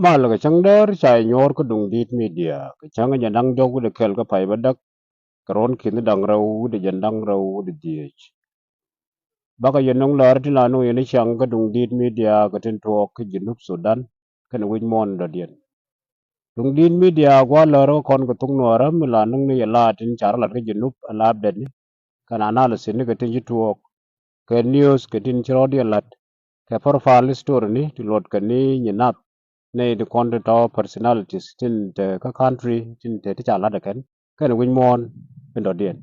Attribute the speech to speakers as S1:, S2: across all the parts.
S1: mal ga changder chai nyor ko dung dit media ka changa jandang jogu de kel ka pai badak karon kin dang rau de jandang rau de diech baka yenong lar ti lanu yeni chang ka dung dit media ka tin to ka jinup Sudan kan win mon da dien dung dit media gwa laro kon ka tung nora milanung ni yala tin char lat ka jinup alab den ni kan analysis ni ka tin ji to ka news ka tin chro di lat ka profile story ni ti lot ka ni nyinap ne the content of personalities tin the ka country tin the ti chala da kan win mon ben do dien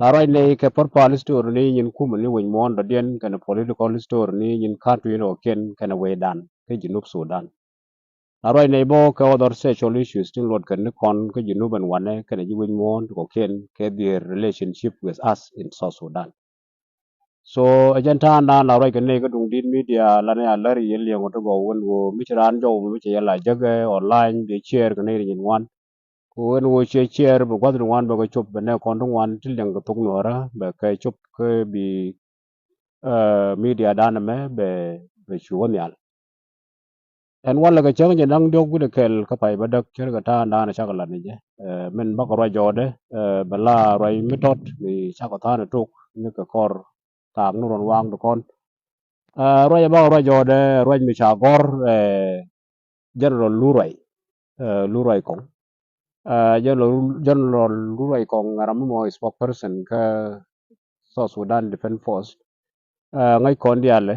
S1: la roi ne ke profile story ni nyin kum ni win mon do dien kan political story ni nyin country no ken kan we dan ke jinup Sudan la roi ne bo ka other social issues tin lot kan kon ke jinuban wane kan ji win mon ko ken ke their relationship with us in South Sudan. So ajanta na la roi kan ne ka dung din media la ne alar yen liang to go won go michran jo mi che la jage online be share kan ne yin wan ko won wo share bo kwadru wan bo ko chop be ne kon dong wan til yang ko tung nora be ka chop ke bi media dan me be chuon yal en wala ga chang nang dog gu de kel ka pai badak cher ga ta na na chakala ni je men ba ko ro jode bala roi mitot ni chakota na tuk ni ka kor tam nu ron wang do kon roi ba roi jode roi mi cha gor general lurai lurai kong general lurai kong ngaram mo spokesperson ka South Sudan Defense Force ngai kon dia le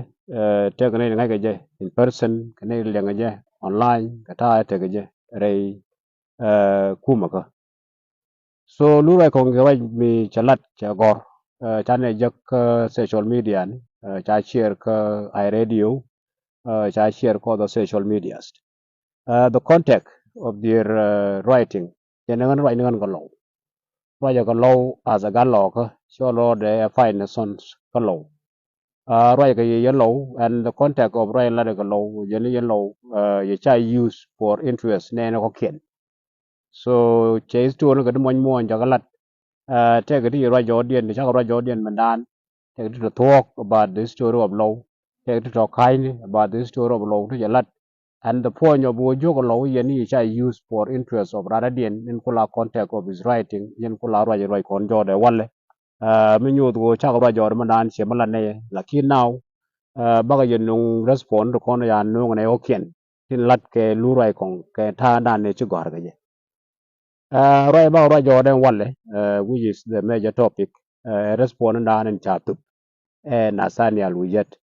S1: te ka ngai ga je in person ka ngai le ga je online ka ta te ga je rei kuma ka so lurai kong ga wai mi chalat cha gor cha ne jak social media ni cha share ka I radio cha share ko the social medias the context of their writing yenangan writing ko law waya ko law as a gallo ko so lo de fine sons ko law write ko yellow and the context of write la ko law yellow ye cha use for interest ne no ko ken so chase to no ko mon mon ja galat take it right Jordan the chakra Jordan mandan take it to talk about the story of law take it to talk kindly about the story of law to jalat and the point of Wojo law yani is used for interest of Radadian in kula context of his writing in kula roi kon jode wale min yod go chakra jor mandan shemala ne lakin now baga yenung respond ko no ya no ne okien tin lat ke lurai kon ke ta dan ne chi gor gaje right about right Jordan Wale, which is the major topic, responding down in Chatup, and Nathaniel Oyet.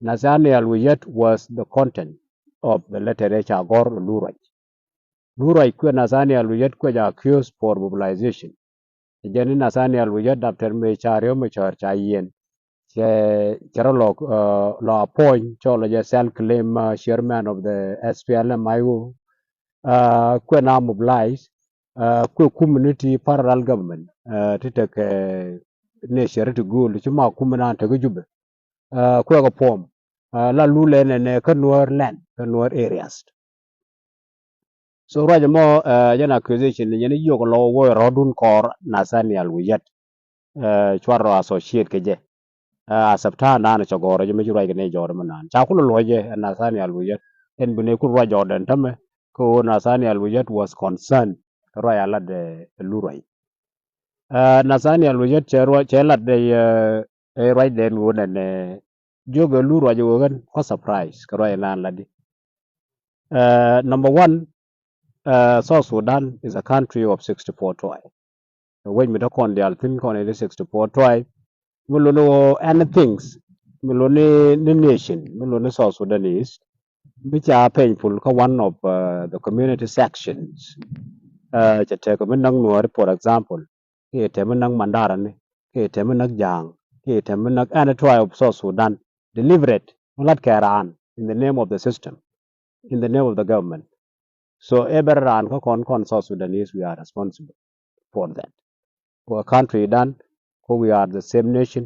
S1: Nathaniel Oyet was the content of the letter H. Agor Lurai. Lurai kwa Nathaniel Oyet kwa accused for mobilization. Jeni Nathaniel Oyet after me chario me char chayen. Chero lo appoint cholo je self-claim chairman of the SPLM IO kwa na mobilize kwa community parallel government ti tek ne shere to go li ma kumana ta gujube kwa ga pom la lule ne ka nuer land ka nuer areas so raja mo yana accusation ne yani yo lo wo rodun kor Nathaniel Oyet chwaro associate ke je asabta na na chagoro je me jura ne jor manan cha kulo loje Nathaniel Oyet en bune ku raja Jordan tame ko Nathaniel Oyet was concerned royal de lurai Nathaniel Oyet chelat de right then won and jogo lurai jo gan ko surprise ko royal land ladi number 1 South Sudan is a country of 64 tribes when we talk on the alpin con 64 tribes mulono anything mulono nation mulono South Sudanese which are painful one of the community sectionsจะเจอกับมันนังหนัวfor example ที่เทมันนังมันดารันนี่ที่เทมันนักยางที่เทมันนัก any tribe of South Sudan deliberate มันลัดแกราน in the name of the system in the name of the government so every ran เขาคน South Sudanese we are responsible for that for a country done we are the same nation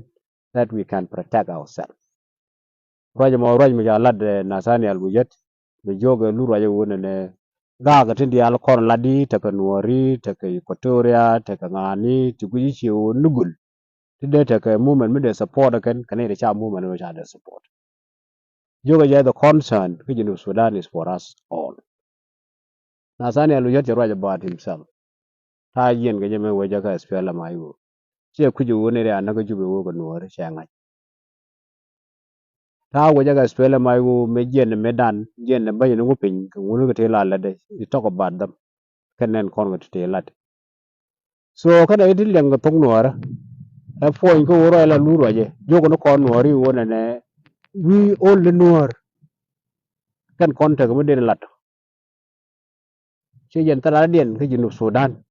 S1: that we can protect ourselves เราจะมาลัดNathaniel Oyetไปโยกลูกเราจะวนเนี่ย gaga tindi al kon ladi taka nuari taka Equatoria taka ngani tukuji chiu nugul tide taka movement mide support kan kane da cha movement no cha da support Joga ja the concern ke Junub Sudan is for us all. Nathaniel Oyet is right about himself. Ta yen ke jeme weja ka SPLM ayu. Che kuju woni re anaga jube wo ko nuore changa. Ta weja ka SPLM ayu me jen medan jen ba yen ngupin ko woni ko te la de. You talk about them. Kenen kon ko te lat. So kana idil yang tong nuore. A point ko woro la luru aje. Jogo no kon nuori wona ne we all the nuore kan konta ko de lat. Che yen tara dien ke Junub Sudan.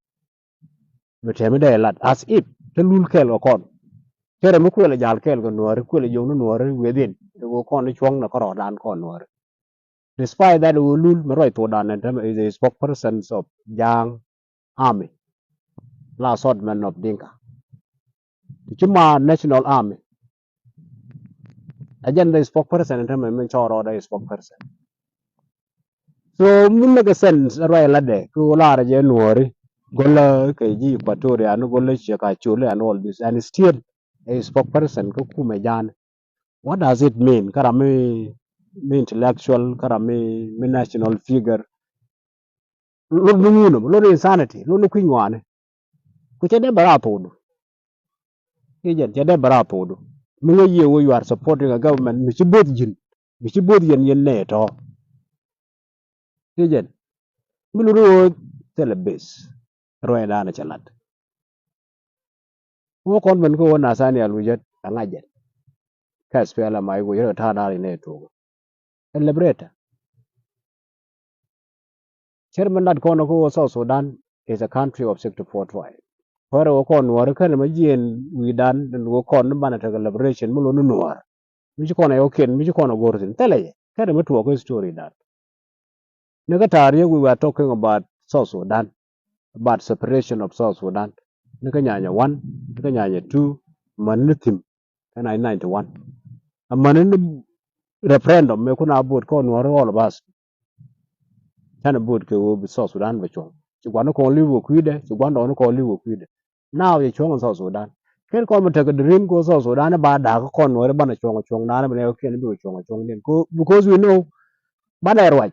S1: Beteme de lat as if the lul kel okon. Kere mo kwele jal kel ko nuore kwele jong no nuore within. Go kon chwang na koro dan kon nuore. Despite that, Ulul Ruai Koang is a spokesperson of young army, last swordman of Dinka. Chima National Army. Agenda is spokesperson and term chor order is spokesperson. So mun make sense Ruai Lade, Kulara January, Gola Kaji Equatoria, no Gola Shaka Chule and all this, and still a spokesperson Kukumejan. What does it mean? Karame me intellectual, Karame me national figure. Lord insanity, Lord Queen kuchede barato agent chede barato do mingo ye wo you are supporting a government michibod yen ne to agent miluru telebes roe na chalat wo kon ben ko na sani alujet angajet ka spela mai go yero ta dali ne to celebrate chairman that kono ko South Sudan is a country of 64 tribes. Where wo kon war kan ma jien wi dan wo kon bana ta liberation mulo no war mi ko na yo ken mi ko na gortin tele kada mutuwa ko story that Negatari, we were talking about South Sudan, about separation of South Sudan. Nikanyanya 1, Nikanyanya 2, Manitim, and I 91. A manin referendum, me kuna boot ko all of us. Chana boot ko be South Sudan bechong. Chugano ko live with quide, Chugano ko live with quide. Now you chong South Sudan. Ken ko take a dream go South Sudan about da ko no re bana chong na be ken be chong den ko because we know bana erwaj.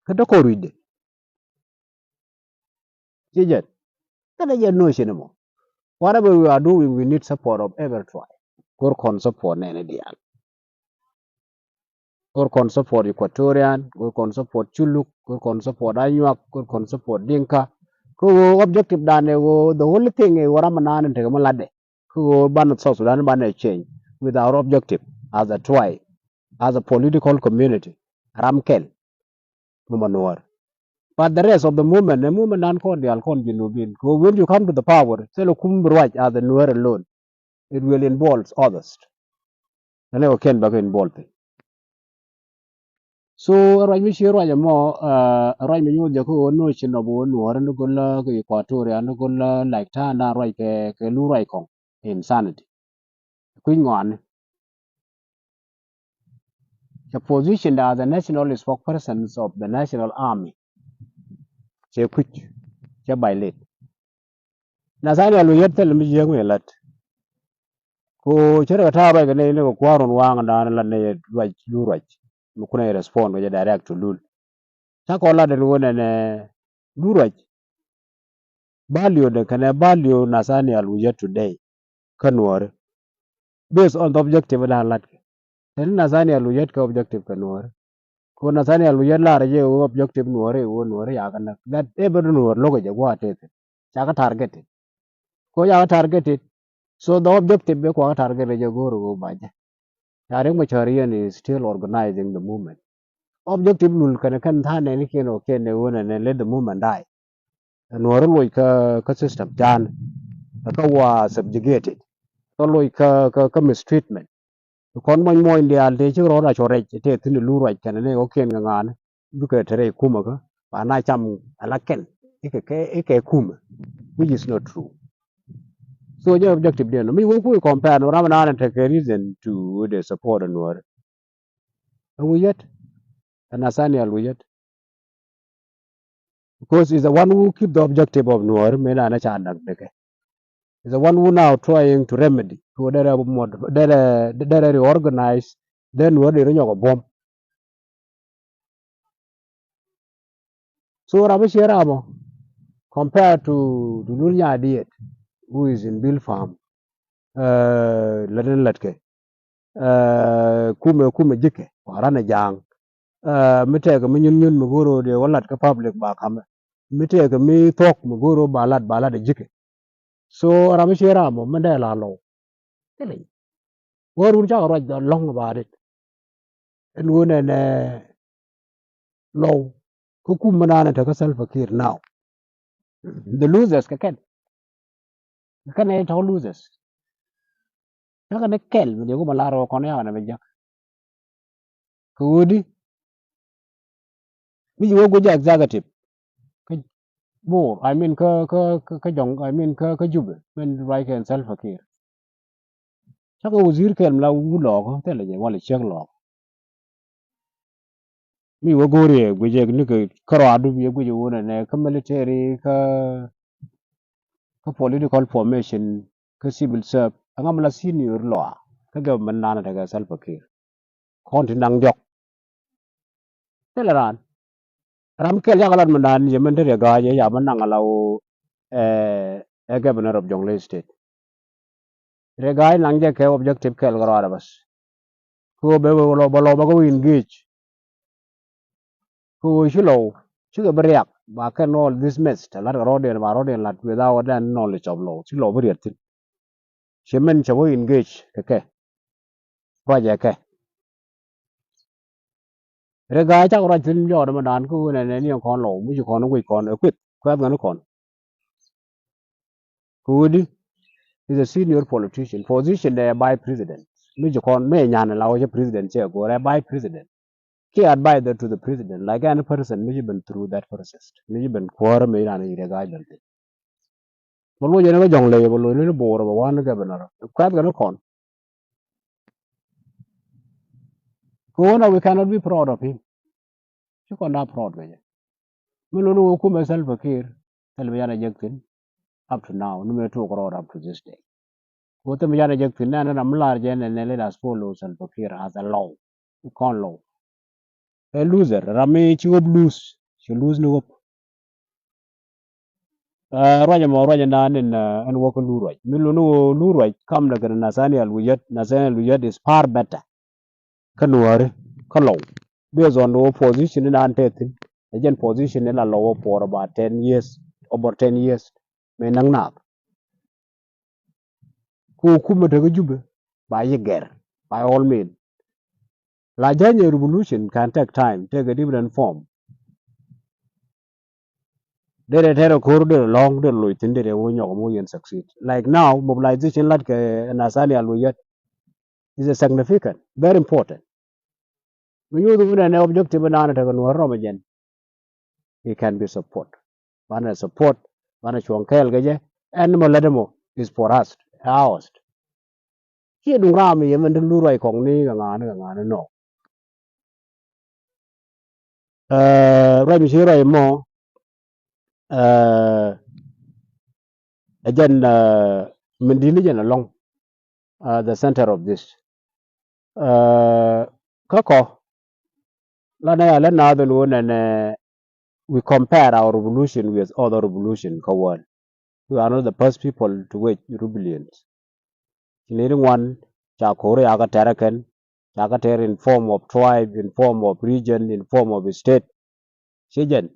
S1: Kada ko read. Jejet. Kada je no shinemo. Whatever we are doing, we need support of every tribe. Go con support Nenedian. Go con support Equatorian, go con support Chuluk, go con support Ayuak, go con support Dinka. Go objective dane go the only thing is what I'm and take a malade. Go ban South Sudan ban change with our objective as a tribe, as a political community. Ramkel, Mumanuar. But the rest of the movement non the Alcon Jinubin. When you come to the power, Selokum right as the Nuer alone. It will involve others. And I can back involved. So right which year I more right me you jako no chinobo no ran go la ko Equatoria no go la like Tana right ke Lul Ruai Koang insanity. Queen one the position as the national spokespersons of the national army. Che quick che by late. Nathaniel Oyet tell me young lat. Ko chere ta ba ga ne ko kwaron wang da na ne right Lul Ruai. Mu kuna respond ga direct to Lul. Ta ko la de wona ne Lul Ruai. Value the can value Nathaniel Oyet today. Kanwar based on the objective da lat. Then Nathaniel Oyet ka objective kanwar. Ko Nathaniel Oyet la reje wo objective nuore ya kana. That ever nuore logo je go atete. Chaka targeted. Ko ya targeted. So the objective be ko target je go ro baje. Riek Machar is still organizing the movement. Objective nul kana kan thane ni keno kene wona ne let the movement die. Nuore lo ka system jan ka wa subjugated. Ko lo ka mistreatment. Kon moy moy ndi al te ci ro ra chore te tin Lul Ruai kan ne o ken ngan bu ke tere kuma ka pa na cham ala ken ke kuma which is not true. So your objective then me wo ku compare no ramana and take a reason to the support and war we yet and Nathaniel we yet because he's the one who keep the objective of Nuer me na cha dak de is the one who now trying to remedy to reorganize then what they know bomb. So Rabishiramo, compared to Dunya Diet, who is in Bill Farm, Latin Latke, Kume Jike, Warana Jang, Miteka Minyun Muguru, the Walat public back, Miteka me talk Muguru Balad Jike. So Ramishiramo, Mandela law. Telling. What would you write long about it? And when law, Kukumanana take a self care now. The losers can it all losers. Naka ne kel mi ko malaro ko ne ana beja. Kudi mi wo go ja executive. Ka bo I mean ka jong I mean ka jube men right and self care. Saka wazir kel la wu lo ko tele je wala chek lo. Mi wo go re go je ni ka karo adu bi go je wona ne ka military ka political formation ka civil serve angam la senior law ka government nana daga self care. Konti nang jok tele ran. Ram kel ya galan mandan je men tere ga je ya man nang law a governor of Jonglei State. Regai langje ke objective kel garara bas. Ko be lo ba ko engage. Ko shilo shiga beriak ba kan all this mess ta lar roden lat without that knowledge of law. Shilo beriat tin. Shemen chawo engage ke project ke. Regai cha ora tin yo da man ko ne ni kon lo mu ji kon wi kon equip. Ko ga no kon. Ko di is a senior politician position there by president. Mi ji kon me nyana lawo je president che go by president. Key advisor to the president, like any person, maybe been through that process. Maybe been quarter made an area guidance. But what you never young labor, little board of one governor. Quite gonna con. Corona, we cannot be proud of him. You can not proud of it. Mulu who myself a care, Elviana Jackson, up to now, no matter 2 crore up to this day. What the Mayana Jackson and I'm large and let us follow self care as a law. You can't law. A loser, Rame, you lose. You lose no hope. Raja mo raja nan in and work Lul Ruai. Milu no Lul Ruai come like Nathaniel Oyet. Nathaniel Oyet is far better. Kanuari, Kalo. Based on the position in Antethin, agent position in a lower for about 10 years, over 10 years. Menang nak. Ku kuma daga Juba. By a ger. By all means. Lajanya revolution can take time, take a different form. They had a corridor long the Luitin, they won't succeed. Like now, mobilization like Nathaniel Oyet is a significant, very important. When you do an objective again, he can be support. One support, one chuankel gaje, and moledemo is for us, ours. Here do rami even the Lul Ruai Koang ni no. Right here mo again Mendilian along the center of this. Kako lana another one and we compare our revolution with other revolution. Kawan. We are not the first people to wage rebellions. Leading one, Chakore Agatarakan, Chakater in form of tribe, in form of region, in form of state. Sijan.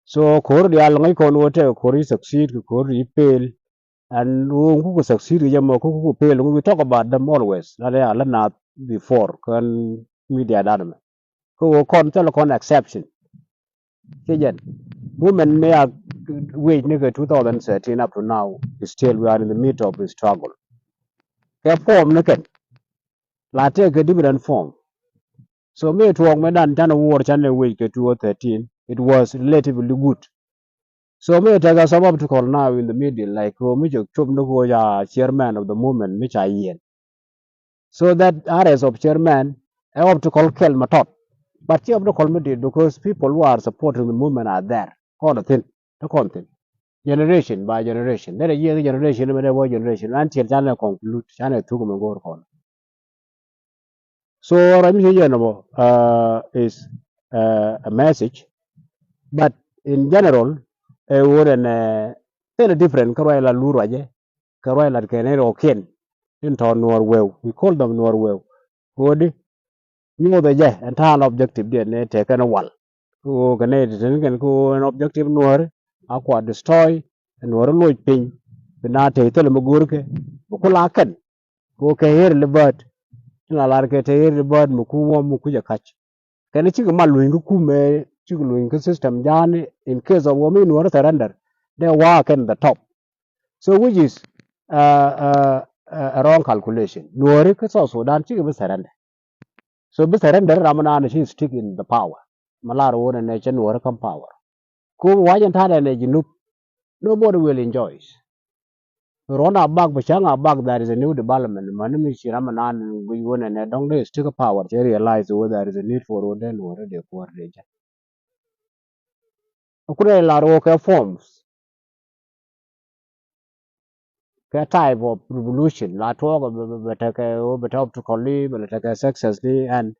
S1: So Kori Alangai Konwote, Kori succeed, Kori fail, and who succeed, Yamaku fail. We talk about them always. Not before, can media data. Who con telecon exception. Sijan. Women may have wait nigga 2013 up to now. Still we are in the middle of the struggle. Their form naked. La take a different form. So me to walk medan China war channel week 2013, it was relatively good. So me take a suburb to call now in the middle, like me chop no go ya chairman of the movement, which I yen. So that areas of chairman, I have to call Kel Matot. But you have to call me because people who are supporting the movement are there. All the thing, the content. Generation by generation. There are year generation, generation until China conclude, China took them go on. So I'm here is a message, but in general, a word and a different Karoila Luraje, Karoila Kenero Ken, into Norwell. We call them Norwell. Would you know the entire objective there taken a while. Who can go an objective Noor, aqua destroy, and Nor Lloyd Ping, Benate Telemugurke, Bukulakan, go here libert, Larke libert, Mukuwa Mukuja catch. Can it chicken maluing kume, chicken system, Jan, in case of women who are surrender, they work in the top. So, which is a wrong calculation. Nuori ka South Sudan chicken surrender. So, be surrender Ramana she stick in the power. Malar won a nation or come power. Ku wajan tada ne jinup, nobody will enjoy it. Rona bag bashanga bag there is a new development. Manimi shiramanan we won and don't they stick a power. They realize whether there is a need for one or the poor region. Kure la roke forms ka type of revolution la talk but to colleague but take successfully and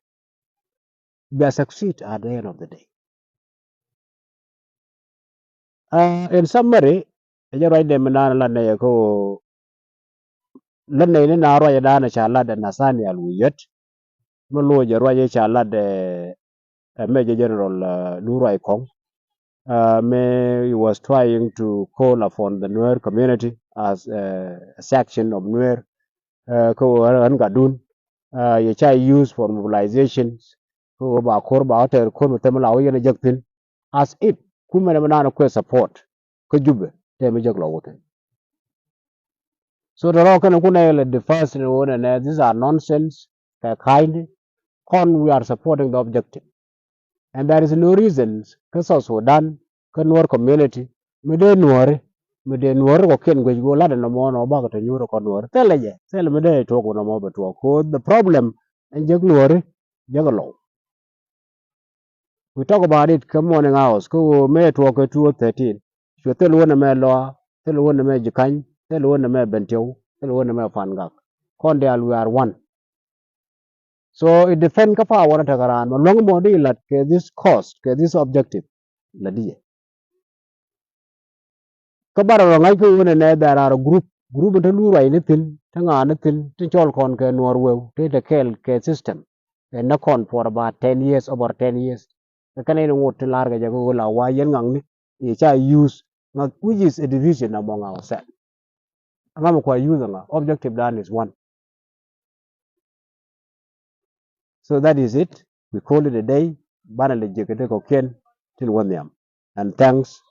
S1: they succeed at the end of the day. In summary, you write them na ne ko lan ne na ro ya dana cha la da Nathaniel Oyet mo je ro ya cha la de Major General Lul Ruai Koang. He was trying to call upon the Nuer community as a section of Nuer ko an gadun ye chai used for mobilizations ko ba kor ba ter ko mutam la yana jaktin as if kuma na mana ko support ko jubbe te mi jaglo wote. So the rock and kuna the first one and these are nonsense kind con we are supporting the objective and there is no reasons because Sudan can work community mede nuore ko ken gwe go lada no mo no ba ko nyuro ko nuore teleje tele mede to ko no mo beto ko the problem and jag nuore jagalo. We talk about it come morning hours ko me to ko 213 so tele wona me lo tele wona me jikan tele wona me bentio tele wona me fangak kon de we are one. So it depend ka pa wona tagaran mo long mo di lat ke this cost ke this objective la di ka bara ngai ko wona ne there are a group ta lu rai ne tin ta nga ne tin tin chol kon ke Norway te kel ke system and na kon for about 10 years over 10 years ka kane no ngot lar ga jago la wa yen ngang ni ye cha use na which is a division among ourselves ngam ko use nga objective done is one. So that is it, we call it a day bana le jekete ko ken til wonyam and thanks